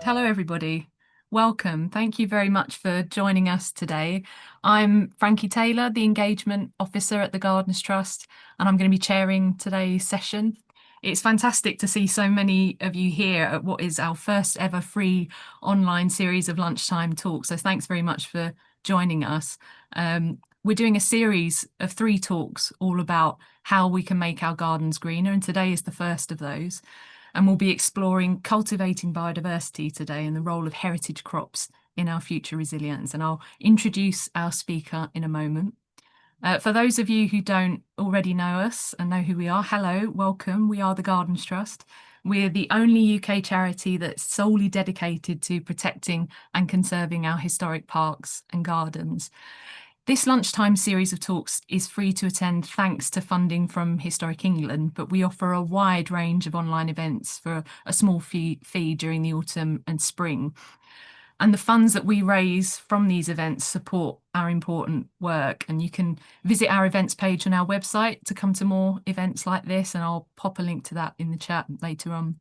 Hello, everybody. Welcome. Thank you very much for joining us today. I'm Frankie Taylor, the Engagement Officer at the Gardeners Trust, and I'm going to be chairing today's session. It's fantastic to see so many of you here at what is our first ever free online series of lunchtime talks. So thanks very much for joining us. We're doing a series of 3 talks all about how we can make our gardens greener, and today is the first of those. And we'll be exploring cultivating biodiversity today and the role of heritage crops in our future resilience. And I'll introduce our speaker in a moment. For those of you who don't already know us and know who we are, hello, welcome. We are the Gardens Trust. We're the only UK charity that's solely dedicated to protecting and conserving our historic parks and gardens. This lunchtime series of talks is free to attend thanks to funding from Historic England, but we offer a wide range of online events for a small fee during the autumn and spring. And the funds that we raise from these events support our important work. And you can visit our events page on our website to come to more events like this, and I'll pop a link to that in the chat later on.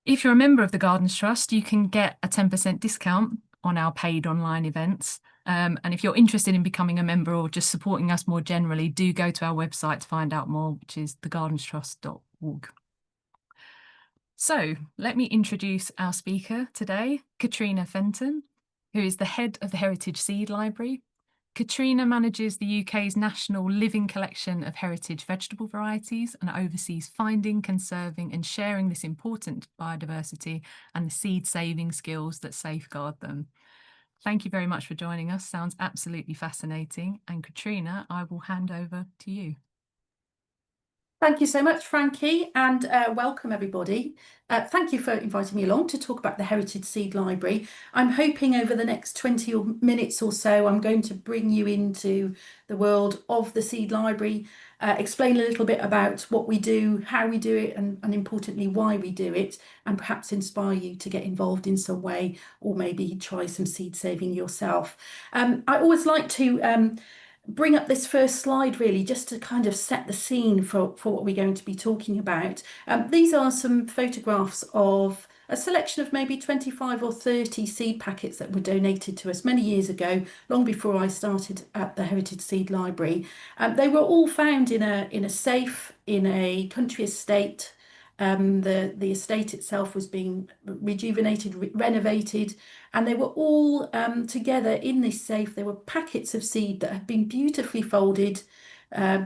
If you're a member of the Gardens Trust, you can get a 10% discount on our paid online events. And if you're interested in becoming a member or just supporting us more generally, do go to our website to find out more, which is thegardenstrust.org. So let me introduce our speaker today, Katrina Fenton, who is the head of the Heritage Seed Library. Katrina manages the UK's national living collection of heritage vegetable varieties and oversees finding, conserving and sharing this important biodiversity and the seed saving skills that safeguard them. Thank you very much for joining us. Sounds absolutely fascinating. And Katrina, I will hand over to you. Thank you so much, Frankie, and welcome everybody. Thank you for inviting me along to talk about the Heritage Seed Library. I'm hoping over the next 20 minutes or so, I'm going to bring you into the world of the Seed Library, explain a little bit about what we do, how we do it, and importantly, why we do it, and perhaps inspire you to get involved in some way, or maybe try some seed saving yourself. I always like to bring up this first slide really just to kind of set the scene for what we're going to be talking about. These are some photographs of a selection of maybe 25 or 30 seed packets that were donated to us many years ago, long before I started at the Heritage Seed Library. They were all found in a safe in a country estate. The estate itself was being rejuvenated, renovated, and they were all together in this safe. There were packets of seed that had been beautifully folded,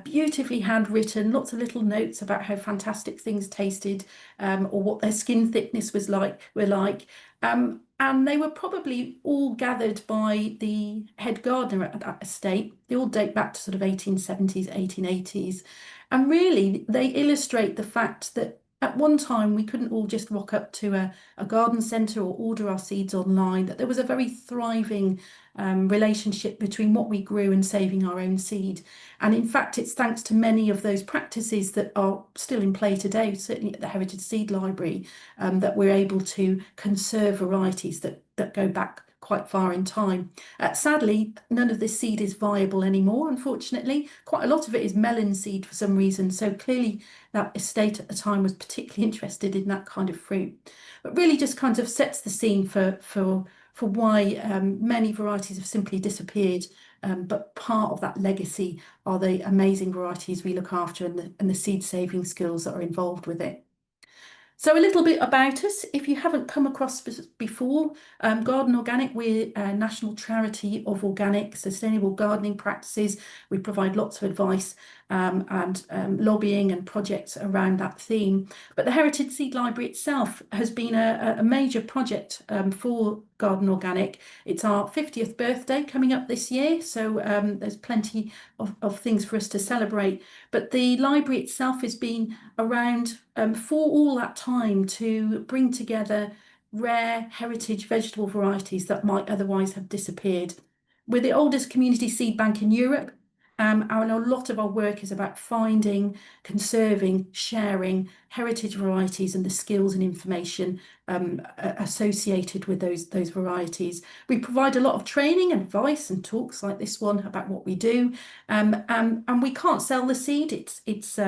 beautifully handwritten, lots of little notes about how fantastic things tasted, or what their skin thickness was like. And they were probably all gathered by the head gardener at that estate. They all date back to sort of 1870s, 1880s. And really, they illustrate the fact that at one time, we couldn't all just rock up to a garden centre or order our seeds online, that there was a very thriving relationship between what we grew and saving our own seed. And in fact, it's thanks to many of those practices that are still in play today, certainly at the Heritage Seed Library, that we're able to conserve varieties that go back quite far in time. Sadly, none of this seed is viable anymore, unfortunately. Quite a lot of it is melon seed for some reason. So clearly that estate at the time was particularly interested in that kind of fruit. But really just kind of sets the scene for why many varieties have simply disappeared. But part of that legacy are the amazing varieties we look after and the seed saving skills that are involved with it. So a little bit about us, if you haven't come across before, Garden Organic, we're a national charity of organic, sustainable gardening practices. We provide lots of advice and lobbying and projects around that theme. But the Heritage Seed Library itself has been a major project for Garden Organic. It's our 50th birthday coming up this year, so there's plenty of things for us to celebrate. But the library itself has been around for all that time to bring together rare heritage vegetable varieties that might otherwise have disappeared. We're the oldest community seed bank in Europe, And a lot of our work is about finding, conserving, sharing heritage varieties and the skills and information associated with those varieties. We provide a lot of training, advice, and talks like this one about what we do. And we can't sell the seed. It's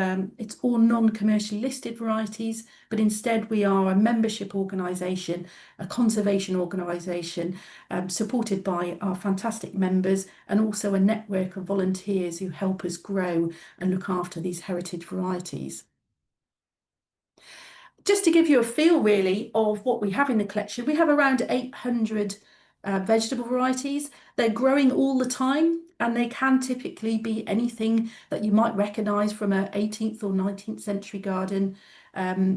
all non-commercially listed varieties, but instead we are a membership organisation, a conservation organisation, supported by our fantastic members and also a network of volunteers who help us grow and look after these heritage varieties. Just to give you a feel really of what we have in the collection, we have around 800 vegetable varieties. They're growing all the time, and they can typically be anything that you might recognise from an 18th or 19th century garden,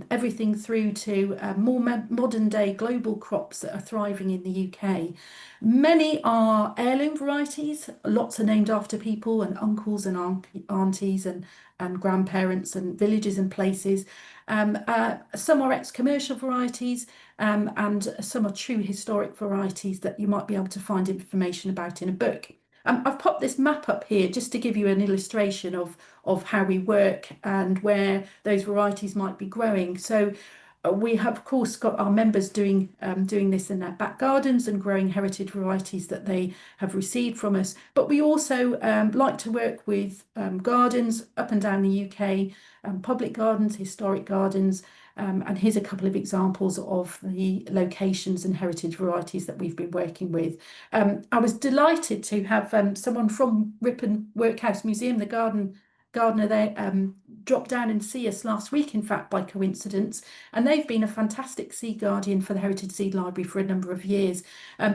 everything through to more modern day global crops that are thriving in the UK. Many are heirloom varieties, lots are named after people and uncles and aunties and grandparents and villages and places. Some are ex-commercial varieties, and some are true historic varieties that you might be able to find information about in a book. I've popped this map up here just to give you an illustration of how we work and where those varieties might be growing. So we have, of course, got our members doing this in their back gardens and growing heritage varieties that they have received from us. But we also like to work with gardens up and down the UK, public gardens, historic gardens. And here's a couple of examples of the locations and heritage varieties that we've been working with. I was delighted to have someone from Ripon Workhouse Museum, the gardener there, drop down and see us last week, in fact, by coincidence. And they've been a fantastic seed guardian for the Heritage Seed Library for a number of years.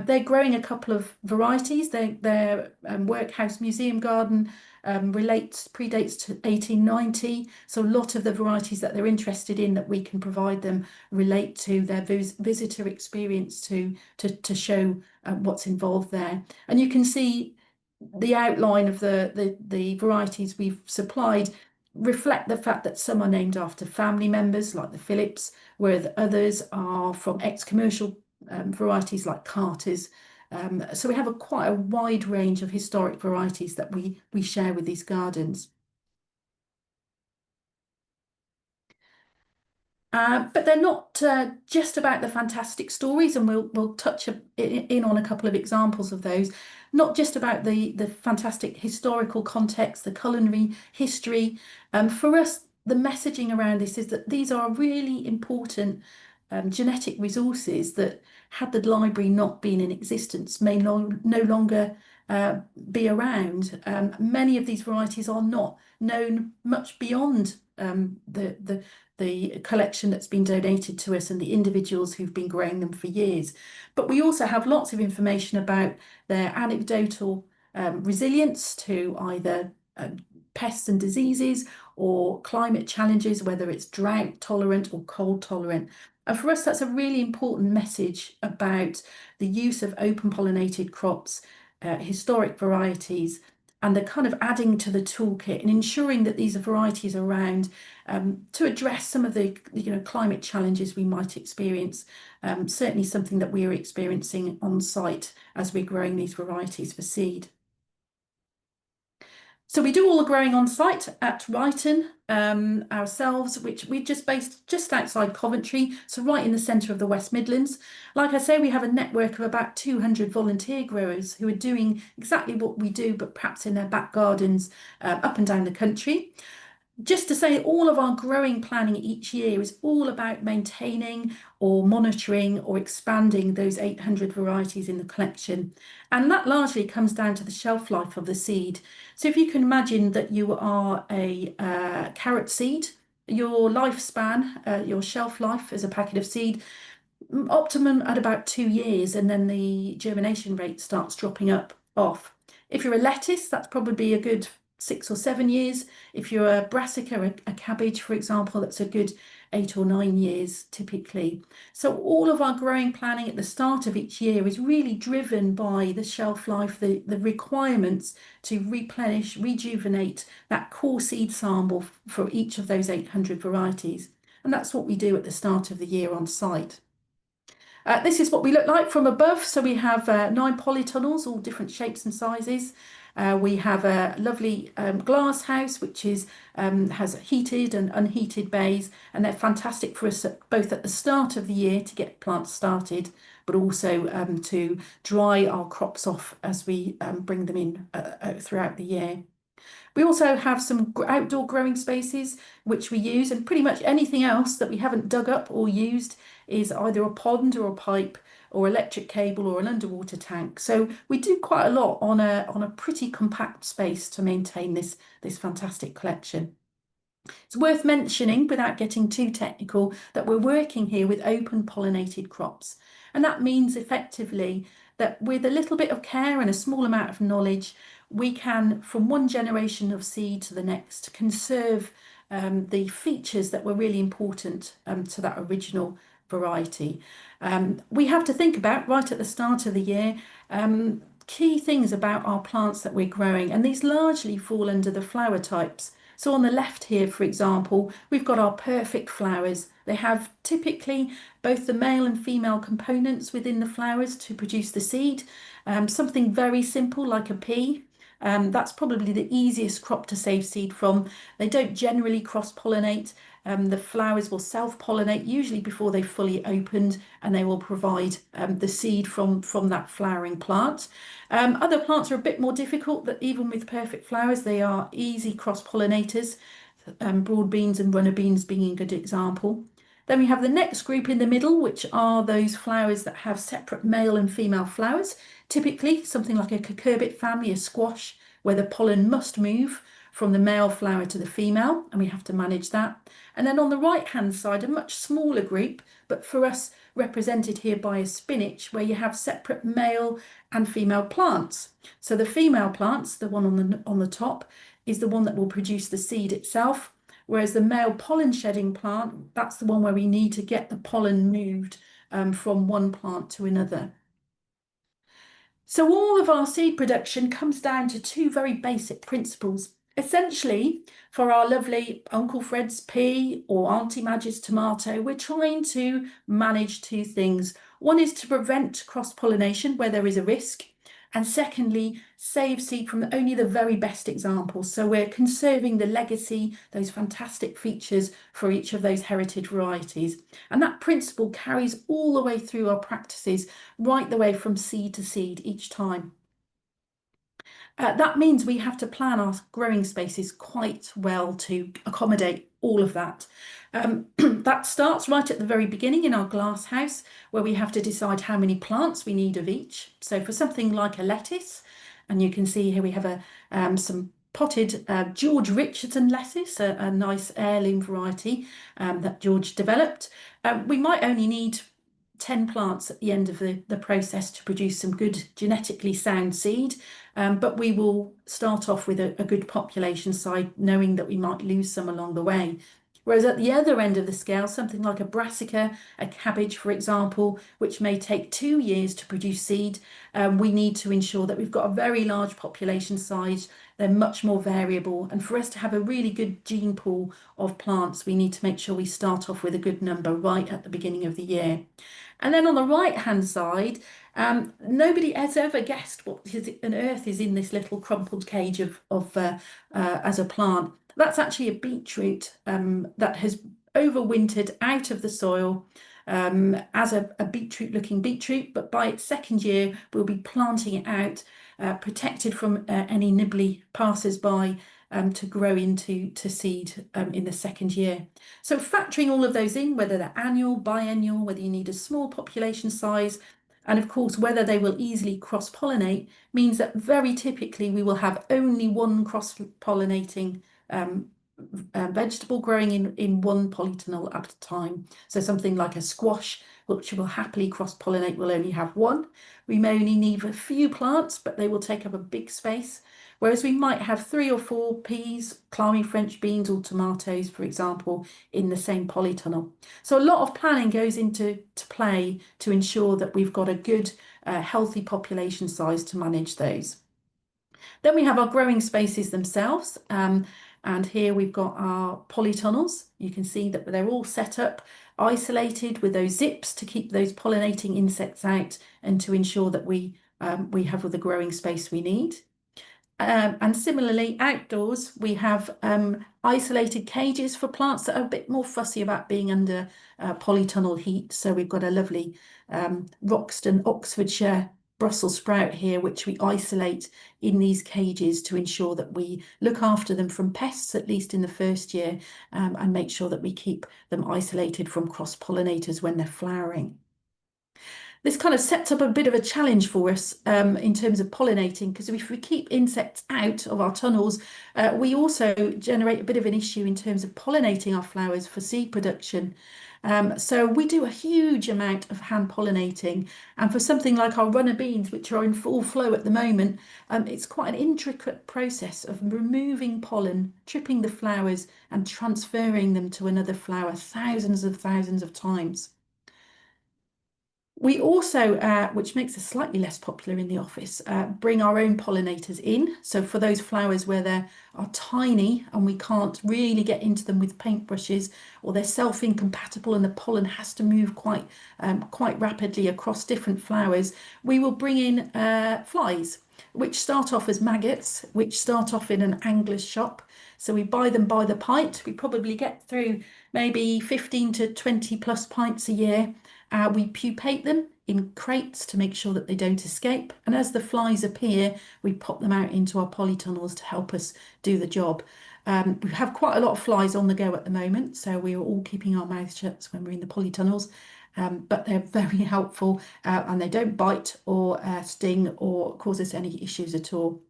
They're growing a couple of varieties. Their Workhouse Museum garden predates to 1890. So a lot of the varieties that they're interested in that we can provide them relate to their visitor experience to show what's involved there. And you can see the outline of the varieties we've supplied reflect the fact that some are named after family members like the Phillips, where the others are from ex-commercial varieties like Carter's. So we have quite a wide range of historic varieties that we share with these gardens. But they're not just about the fantastic stories, and we'll touch in on a couple of examples of those. Not just about the fantastic historical context, the culinary history. For us, the messaging around this is that these are really important genetic resources that, had the library not been in existence, may no longer be around. Many of these varieties are not known much beyond the collection that's been donated to us and the individuals who've been growing them for years. But we also have lots of information about their anecdotal resilience to either pests and diseases or climate challenges, whether it's drought tolerant or cold tolerant. And for us, that's a really important message about the use of open pollinated crops, historic varieties, and the kind of adding to the toolkit and ensuring that these are varieties around to address some of the climate challenges we might experience. Certainly something that we are experiencing on site as we're growing these varieties for seed. So we do all the growing on site at Ryton ourselves, which we're just based just outside Coventry, so right in the centre of the West Midlands. Like I say, we have a network of about 200 volunteer growers who are doing exactly what we do, but perhaps in their back gardens up and down the country. Just to say, all of our growing planning each year is all about maintaining or monitoring or expanding those 800 varieties in the collection. And that largely comes down to the shelf life of the seed. So if you can imagine that you are a carrot seed, your lifespan, your shelf life as a packet of seed, optimum at about 2 years, and then the germination rate starts dropping off. If you're a lettuce, that's probably a good 6 or 7 years. If you're a brassica, a cabbage, for example, that's a good 8 or 9 years typically. So all of our growing planning at the start of each year is really driven by the shelf life, the requirements to replenish, rejuvenate that core seed sample for each of those 800 varieties. And that's what we do at the start of the year on site. This is what we look like from above. So we have 9 polytunnels, all different shapes and sizes. We have a lovely glass house, which has heated and unheated bays, and they're fantastic for us both at the start of the year to get plants started, but also to dry our crops off as we bring them in throughout the year. We also have some outdoor growing spaces which we use, and pretty much anything else that we haven't dug up or used is either a pond or a pipe or electric cable or an underwater tank. So we do quite a lot on a pretty compact space to maintain this fantastic collection. It's worth mentioning, without getting too technical, that we're working here with open pollinated crops. And that means effectively that with a little bit of care and a small amount of knowledge, we can, from one generation of seed to the next, conserve the features that were really important to that original variety. We have to think about, right at the start of the year, key things about our plants that we're growing, and these largely fall under the flower types. So on the left here, for example, we've got our perfect flowers. They have typically both the male and female components within the flowers to produce the seed. Something very simple like a pea. That's probably the easiest crop to save seed from. They don't generally cross-pollinate. The flowers will self-pollinate usually before they've fully opened, and they will provide the seed from that flowering plant. Other plants are a bit more difficult, but even with perfect flowers, they are easy cross-pollinators. Broad beans and runner beans being a good example. Then we have the next group in the middle, which are those flowers that have separate male and female flowers. Typically, something like a cucurbit family, a squash, where the pollen must move from the male flower to the female, and we have to manage that. And then on the right-hand side, a much smaller group, but for us represented here by a spinach, where you have separate male and female plants. So the female plants, the one on the top, is the one that will produce the seed itself, whereas the male pollen shedding plant, that's the one where we need to get the pollen moved from one plant to another. So all of our seed production comes down to two very basic principles. Essentially, for our lovely Uncle Fred's pea or Auntie Madge's tomato, we're trying to manage two things. One is to prevent cross-pollination where there is a risk, and secondly, save seed from only the very best examples. So we're conserving the legacy, those fantastic features for each of those heritage varieties. And that principle carries all the way through our practices, right the way from seed to seed each time. That means we have to plan our growing spaces quite well to accommodate all of that. That starts right at the very beginning in our glass house, where we have to decide how many plants we need of each. So for something like a lettuce, and you can see here we have some potted George Richardson lettuce, a nice heirloom variety that George developed. We might only need 10 plants at the end of the process to produce some good genetically sound seed, but we will start off with a good population size, knowing that we might lose some along the way. Whereas at the other end of the scale, something like a brassica, a cabbage, for example, which may take 2 years to produce seed, we need to ensure that we've got a very large population size. They're much more variable. And for us to have a really good gene pool of plants, we need to make sure we start off with a good number right at the beginning of the year. And then on the right-hand side, nobody has ever guessed what on earth is in this little crumpled cage as a plant. That's actually a beetroot that has overwintered out of the soil as a beetroot-looking beetroot, but by its second year, we'll be planting it out, protected from any nibbly passers-by, to grow into seed in the second year. So factoring all of those in, whether they're annual, biennial, whether you need a small population size, and of course, whether they will easily cross-pollinate, means that very typically we will have only one cross-pollinating vegetable growing in one polytunnel at a time. So something like a squash, which will happily cross-pollinate, will only have one. We may only need a few plants, but they will take up a big space. Whereas we might have 3 or 4 peas, climbing French beans or tomatoes, for example, in the same polytunnel. So a lot of planning goes into play to ensure that we've got a good, healthy population size to manage those. Then we have our growing spaces themselves. And here we've got our polytunnels. You can see that they're all set up isolated with those zips to keep those pollinating insects out and to ensure that we have all the growing space we need. And similarly, outdoors, we have isolated cages for plants that are a bit more fussy about being under polytunnel heat. So we've got a lovely Roxton, Oxfordshire Brussels sprout here, which we isolate in these cages to ensure that we look after them from pests, at least in the first year, and make sure that we keep them isolated from cross-pollinators when they're flowering. This kind of sets up a bit of a challenge for us in terms of pollinating, because if we keep insects out of our tunnels, we also generate a bit of an issue in terms of pollinating our flowers for seed production. So we do a huge amount of hand pollinating, and for something like our runner beans, which are in full flow at the moment, it's quite an intricate process of removing pollen, tripping the flowers and transferring them to another flower thousands of times. We also, which makes us slightly less popular in the office, bring our own pollinators in. So for those flowers where they are tiny and we can't really get into them with paintbrushes, or they're self-incompatible and the pollen has to move quite rapidly across different flowers, we will bring in flies, which start off as maggots, which start off in an angler's shop. So we buy them by the pint. We probably get through maybe 15 to 20 plus pints a year. We pupate them in crates to make sure that they don't escape. And as the flies appear, we pop them out into our polytunnels to help us do the job. We have quite a lot of flies on the go at the moment, so we are all keeping our mouths shut when we're in the polytunnels. But they're very helpful and they don't bite or sting or cause us any issues at all.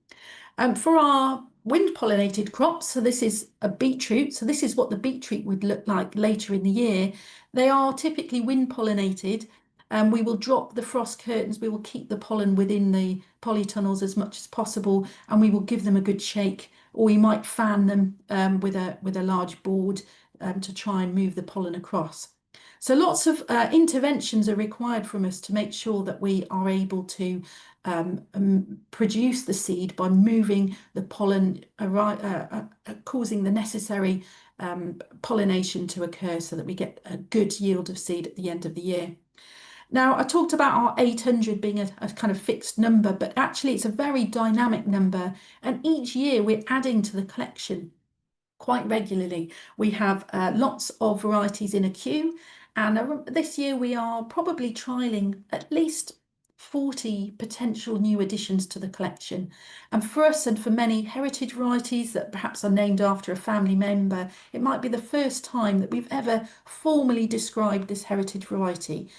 For our wind pollinated crops, so this is a beetroot, so this is what the beetroot would look like later in the year. They are typically wind pollinated, and we will drop the frost curtains, we will keep the pollen within the polytunnels as much as possible, and we will give them a good shake, or we might fan them with a large board to try and move the pollen across. So lots of interventions are required from us to make sure that we are able to produce the seed by moving the pollen, causing the necessary pollination to occur so that we get a good yield of seed at the end of the year. Now, I talked about our 800 being a kind of fixed number, but actually it's a very dynamic number, and each year we're adding to the collection quite regularly. We have lots of varieties in a queue, and this year we are probably trialing at least 40 potential new additions to the collection. And for us and for many heritage varieties that perhaps are named after a family member, it might be the first time that we've ever formally described this heritage variety.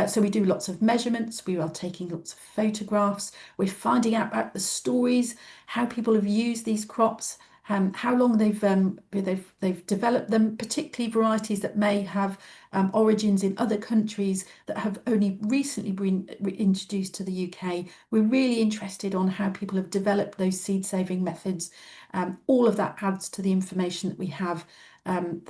So we do lots of measurements, we are taking lots of photographs, we're finding out about the stories, how people have used these crops, how long they've developed them, particularly varieties that may have origins in other countries that have only recently been introduced to the UK. We're really interested on how people have developed those seed saving methods. All of that adds to the information that we have and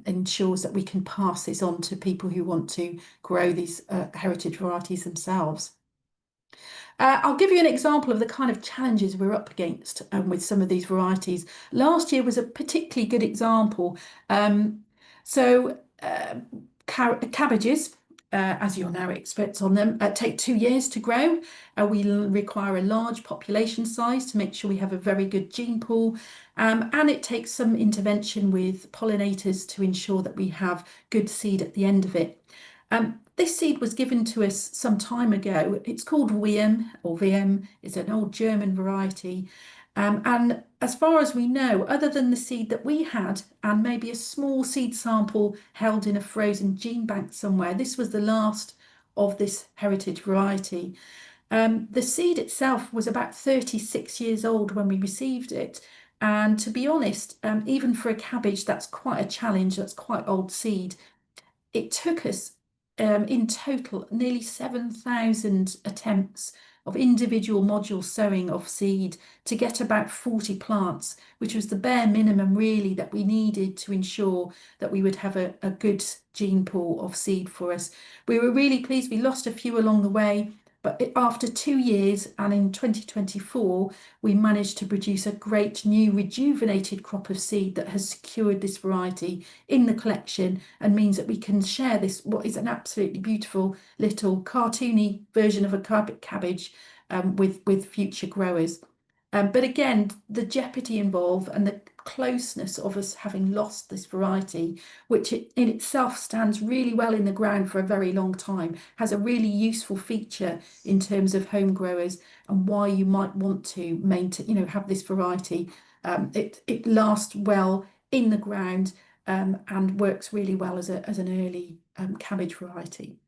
ensures that we can pass this on to people who want to grow these heritage varieties themselves. I'll give you an example of the kind of challenges we're up against with some of these varieties. Last year was a particularly good example. Cabbages, as you're now experts on them, take 2 years to grow. We require a large population size to make sure we have a very good gene pool. And it takes some intervention with pollinators to ensure that we have good seed at the end of it. This seed was given to us some time ago. It's called VM or VM. It's an old German variety. And as far as we know, other than the seed that we had and maybe a small seed sample held in a frozen gene bank somewhere, this was the last of this heritage variety. The seed itself was about 36 years old when we received it. And to be honest, even for a cabbage, that's quite a challenge. That's quite old seed. It took us in total nearly 7,000 attempts of individual module sowing of seed to get about 40 plants, which was the bare minimum really that we needed to ensure that we would have a good gene pool of seed for us. We were really pleased. We lost a few along the way, But after 2 years and in 2024, we managed to produce a great new rejuvenated crop of seed that has secured this variety in the collection and means that we can share this, what is an absolutely beautiful little cartoony version of a carpet cabbage with future growers. But again, the jeopardy involved and the closeness of us having lost this variety, which in itself stands really well in the ground for a very long time, has a really useful feature in terms of home growers and why you might want to maintain, have this variety. It lasts well in the ground and works really well as an early cabbage variety.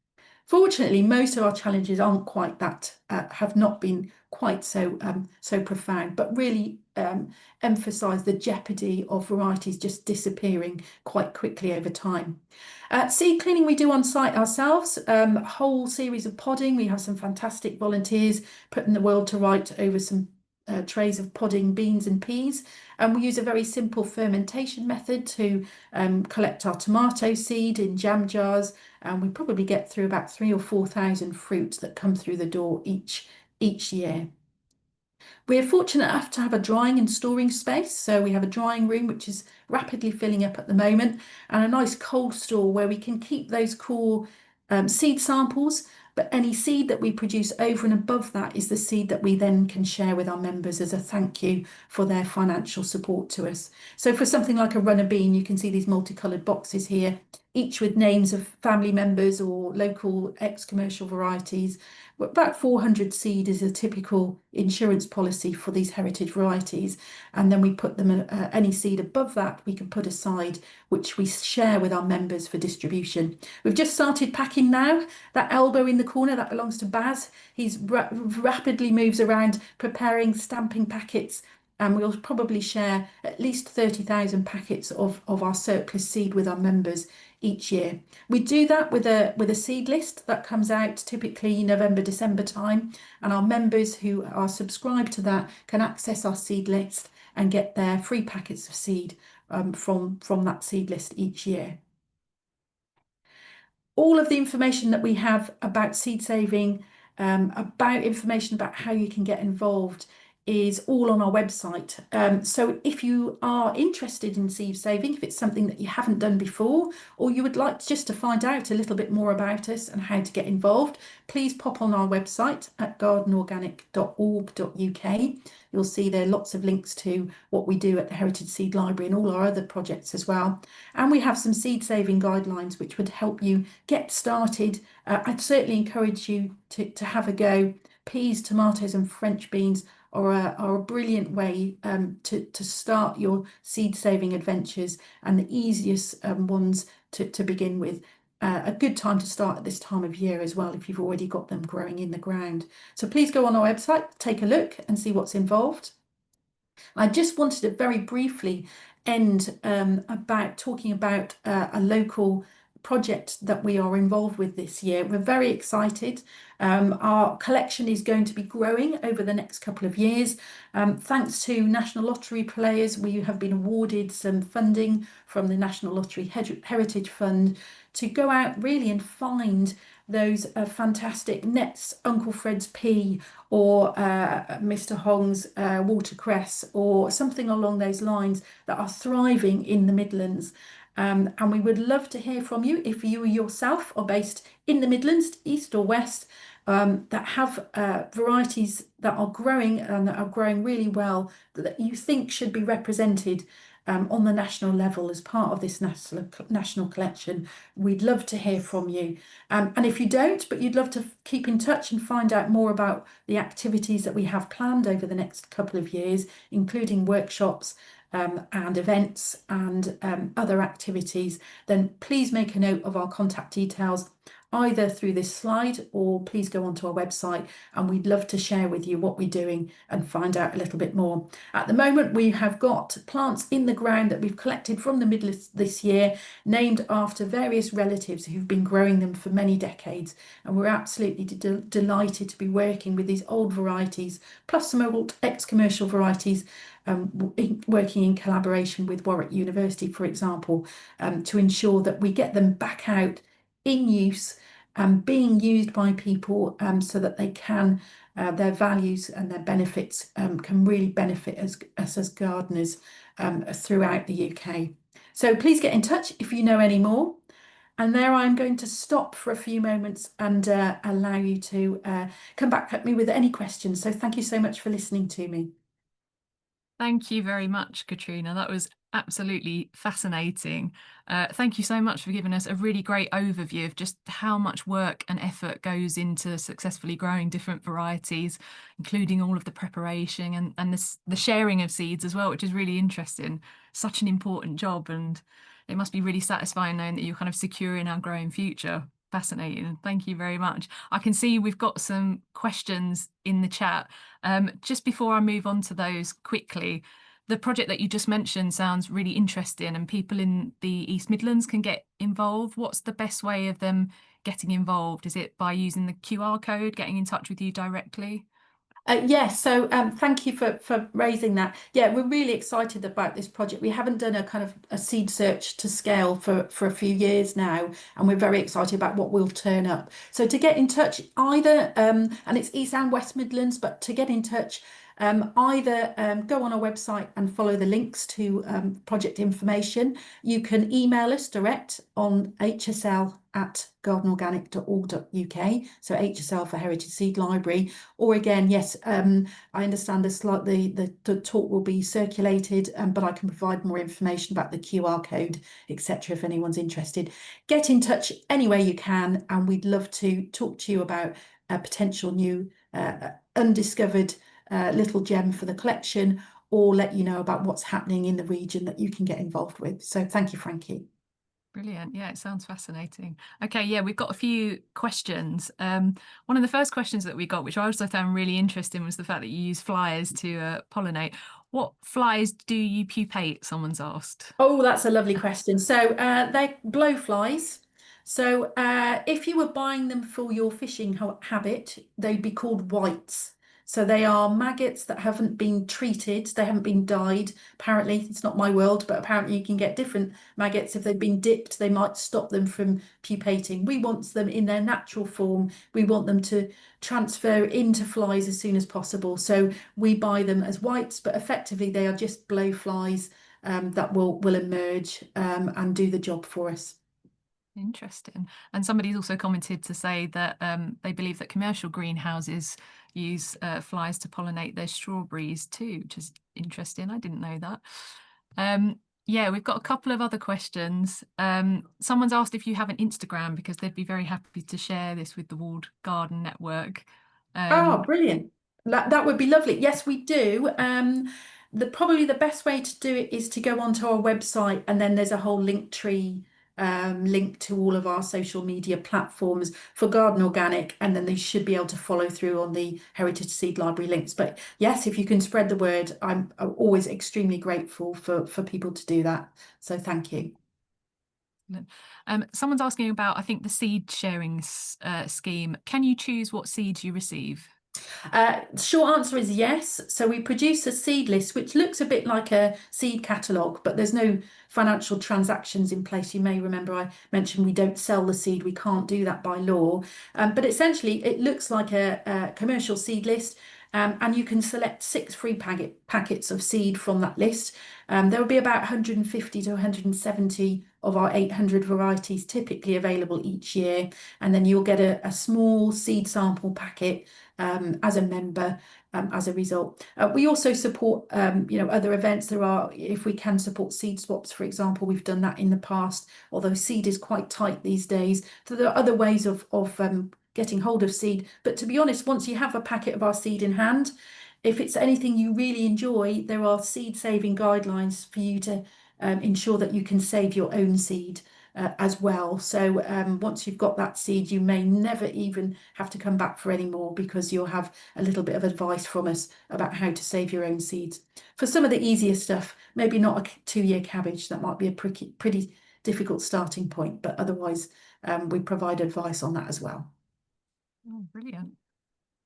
Fortunately, most of our challenges aren't quite that, have not been quite so profound, but really emphasise the jeopardy of varieties just disappearing quite quickly over time. Seed cleaning we do on site ourselves, a whole series of podding. We have some fantastic volunteers putting the world to right over some trays of podding beans and peas. And we use a very simple fermentation method to collect our tomato seed in jam jars, and we probably get through about 3,000 or 4,000 fruits that come through the door each year. We're fortunate enough to have a drying and storing space. So we have a drying room, which is rapidly filling up at the moment, and a nice cold store where we can keep those core seed samples. But any seed that we produce over and above that is the seed that we then can share with our members as a thank you for their financial support to us. So for something like a runner bean, you can see these multicoloured boxes here, each with names of family members or local ex-commercial varieties. About 400 seed is a typical insurance policy for these heritage varieties. And then we put them, any seed above that, we can put aside, which we share with our members for distribution. We've just started packing now. That elbow in the corner, that belongs to Baz. He's rapidly moves around preparing stamping packets, and we'll probably share at least 30,000 packets of our surplus seed with our members each year. We do that with a seed list that comes out typically November, December time, and our members who are subscribed to that can access our seed list and get their free packets of seed from that seed list each year. All of the information that we have about seed saving, about information about how you can get involved, is all on our website. So if you are interested in seed saving, if it's something that you haven't done before, or you would like just to find out a little bit more about us and how to get involved, please pop on our website at gardenorganic.org.uk. You'll see there are lots of links to what we do at the Heritage Seed Library and all our other projects as well. And we have some seed saving guidelines which would help you get started. I'd certainly encourage you to have a go. Peas, tomatoes and French beans are a brilliant way to start your seed saving adventures, and the easiest ones to begin with. A good time to start at this time of year as well if you've already got them growing in the ground. So please go on our website, take a look and see what's involved. I just wanted to very briefly end about talking about a local project that we are involved with this year. We're very excited. Our collection is going to be growing over the next couple of years. Thanks to National Lottery players, we have been awarded some funding from the National Lottery Heritage Fund to go out really and find those fantastic Net's Uncle Fred's pea, or Mr. Hong's watercress, or something along those lines that are thriving in the Midlands. And we would love to hear from you if you yourself are based in the Midlands, east or west, that have varieties that are growing and that are growing really well, that you think should be represented on the national level as part of this national collection. We'd love to hear from you. And if you don't, but you'd love to keep in touch and find out more about the activities that we have planned over the next couple of years, including workshops and events and other activities, then please make a note of our contact details either through this slide, or please go onto our website and we'd love to share with you what we're doing and find out a little bit more. At the moment, we have got plants in the ground that we've collected from the Midlands this year, named after various relatives who've been growing them for many decades. And we're absolutely delighted to be working with these old varieties, plus some old ex-commercial varieties, working in collaboration with Warwick University, for example, to ensure that we get them back out in use and being used by people so that they can, their values and their benefits can really benefit us as gardeners throughout the UK. So please get in touch if you know any more. And there I'm going to stop for a few moments and allow you to come back at me with any questions. So thank you so much for listening to me. Thank you very much, Katrina. That was absolutely fascinating. Thank you so much for giving us a really great overview of just how much work and effort goes into successfully growing different varieties, including all of the preparation and the sharing of seeds as well, which is really interesting. Such an important job, and it must be really satisfying knowing that you're kind of securing our growing future. Fascinating. Thank you very much. I can see we've got some questions in the chat. Just before I move on to those quickly, the project that you just mentioned sounds really interesting, and people in the East Midlands can get involved. What's the best way of them getting involved? Is it by using the QR code, getting in touch with you directly? Yes, so thank you for raising that. Yeah, we're really excited about this project. We haven't done a kind of a seed search to scale for a few years now, and we're very excited about what will turn up. So to get in touch, either and it's East and West Midlands, but to get in touch, either go on our website and follow the links to project information. You can email us direct on hsl@gardenorganic.org.uk. So HSL for Heritage Seed Library. Or again, yes, I understand the talk will be circulated, but I can provide more information about the QR code, etc. if anyone's interested. Get in touch any way you can, and we'd love to talk to you about a potential new undiscovered little gem for the collection, or let you know about what's happening in the region that you can get involved with. So thank you, Frankie. Brilliant. Yeah, it sounds fascinating. Okay, yeah, we've got a few questions. One of the first questions that we got, which I also found really interesting, was the fact that you use flies to pollinate. What flies do you pupate? Someone's asked. Oh, that's a lovely question. So they're blowflies. So if you were buying them for your fishing habit, they'd be called whites. So they are maggots that haven't been treated, they haven't been dyed. Apparently, it's not my world, but apparently you can get different maggots. If they've been dipped, they might stop them from pupating. We want them in their natural form. We want them to transfer into flies as soon as possible. So we buy them as whites, but effectively they are just blowflies that will emerge and do the job for us. Interesting. And somebody's also commented to say that they believe that commercial greenhouses use flies to pollinate their strawberries too, which is interesting. I didn't know that. Yeah, we've got a couple of other questions. Someone's asked if you have an Instagram because they'd be very happy to share this with the Walled Garden Network. Oh, Um, brilliant. That would be lovely. Yes, we do. Probably the best way to do it is to go onto our website, and then there's a whole link tree link to all of our social media platforms for Garden Organic, and then they should be able to follow through on the Heritage Seed Library links. But yes, if you can spread the word, I'm always extremely grateful for people to do that. So thank you. someone's asking about, I think, the seed sharing scheme. Can you choose what seeds you receive? Short answer is yes. So we produce a seed list, which looks a bit like a seed catalogue, but there's no financial transactions in place. You may remember I mentioned we don't sell the seed. We can't do that by law. But essentially, it looks like a commercial seed list. And you can select 6 free packets of seed from that list. There will be about 150 to 170 of our 800 varieties typically available each year. And then you'll get a small seed sample packet as a member as a result. We also support other events. There are, if we can support seed swaps, for example, we've done that in the past, although seed is quite tight these days. So there are other ways of getting hold of seed. But to be honest, once you have a packet of our seed in hand, if it's anything you really enjoy, there are seed saving guidelines for you to ensure that you can save your own seed as well. So once you've got that seed, you may never even have to come back for any more, because you'll have a little bit of advice from us about how to save your own seeds. For some of the easier stuff, maybe not a 2-year cabbage, that might be a pretty difficult starting point, but otherwise we provide advice on that as well. Oh, brilliant.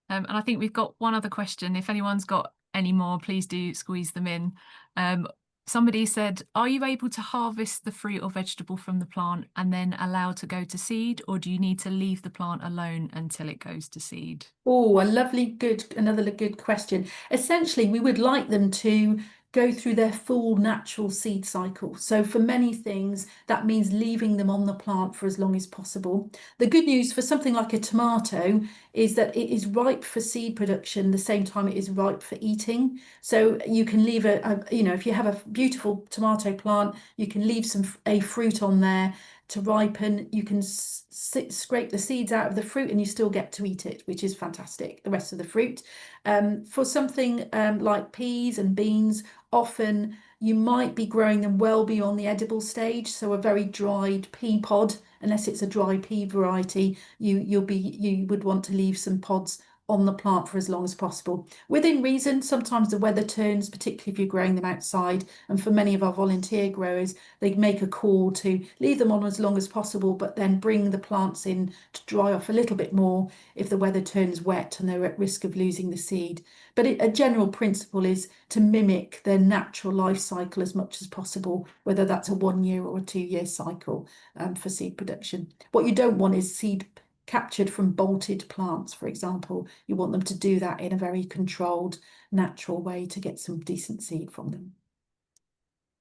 And I think we've got one other question. If anyone's got any more, please do squeeze them in. Um, Somebody said, are you able to harvest the fruit or vegetable from the plant and then allow to go to seed, or do you need to leave the plant alone until it goes to seed? Oh, another good question. Essentially, we would like them to go through their full natural seed cycle. So for many things, that means leaving them on the plant for as long as possible. The good news for something like a tomato is that it is ripe for seed production the same time it is ripe for eating. So you can leave if you have a beautiful tomato plant, you can leave a fruit on there to ripen. You can scrape the seeds out of the fruit and you still get to eat it, which is fantastic, the rest of the fruit. For something like peas and beans, often you might be growing them well beyond the edible stage. So a very dried pea pod, unless it's a dry pea variety, you would want to leave some pods on the plant for as long as possible. Within reason, sometimes the weather turns, particularly if you're growing them outside. And for many of our volunteer growers, they make a call to leave them on as long as possible, but then bring the plants in to dry off a little bit more if the weather turns wet and they're at risk of losing the seed. But a general principle is to mimic their natural life cycle as much as possible, whether that's a 1 year or a 2 year cycle for seed production. What you don't want is seed captured from bolted plants, for example. You want them to do that in a very controlled, natural way to get some decent seed from them.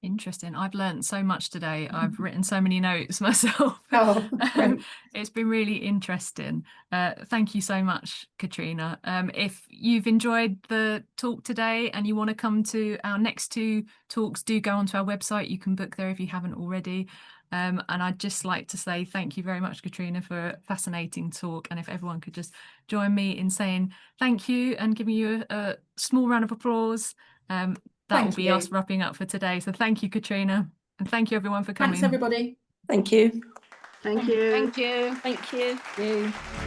Interesting. I've learned so much today. I've written so many notes myself. Oh, Um, great. it's been really interesting. Thank you so much, Katrina. If you've enjoyed the talk today and you want to come to our next two talks, do go onto our website. You can book there if you haven't already. And I'd just like to say thank you very much, Katrina, for a fascinating talk. And if everyone could just join me in saying thank you and giving you a small round of applause. That will Thank be us you. wrapping up for today. So thank you, Katrina. And thank you, everyone, for Thanks, coming. everybody. Thank you. Thank you. Thank you. Thank you. Thank you.